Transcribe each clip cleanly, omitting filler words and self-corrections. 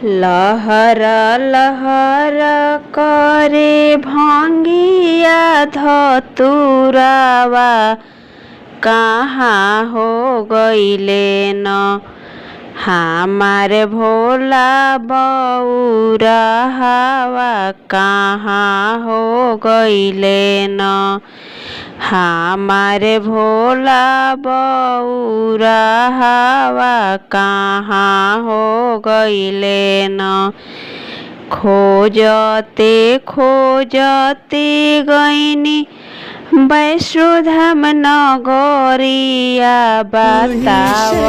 लहर लहर करे भंगिया धतुरावा कहाँ हो गइले न हमारे भोला बउरहावा कहाँ हो गइले न हमारे भोला बउरहावा कहाँ हो गइले न खोजते खोजते गइनी वैष्णोधाम नगरिया बताव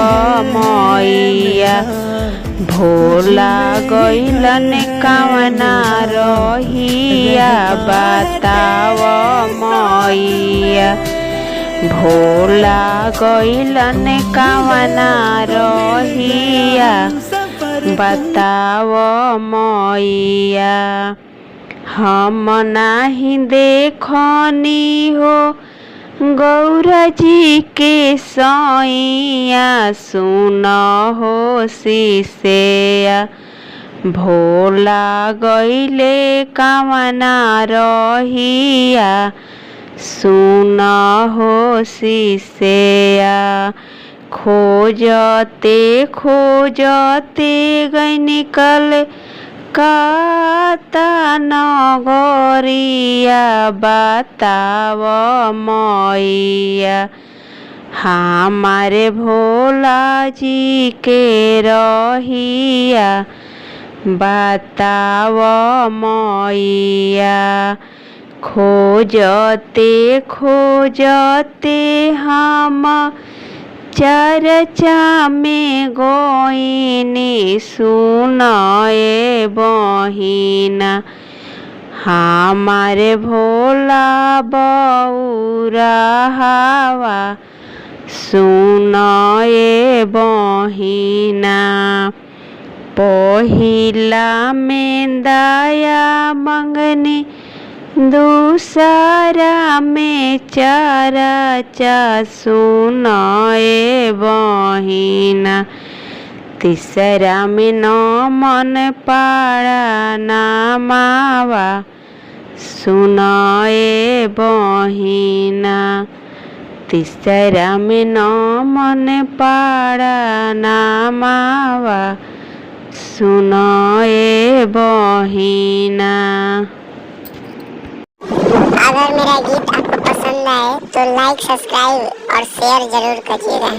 मैया भोला गइलन कवना रहिया बताव मैया भोला गइलन कवना रहिया बताव मैया हम नाही देखनी हो गौरा जी के सैया सुन हो शिष्या भोला गइले कवना रहिया सुन हो शिष्या खोजते खोजते गइनी कल काता नगरिया बताव मैया हमारे भोला जी के रहिया बताव मैया खोजते खोजते हम चर्चा में गइनी सुनए बहिना हमारे भोला बउरहावा सुनए बहिना पहिला में दया मंगनी दूसरा में चर्चा सुनए बहिना तीसरा में न मन पाड़ा नामावा सुनए बहिना तीसरा में न मन पाड़ा नामावा सुनए बहिना। अगर मेरा गीत आपको पसंद आए तो लाइक सब्सक्राइब और शेयर जरूर करिएगा।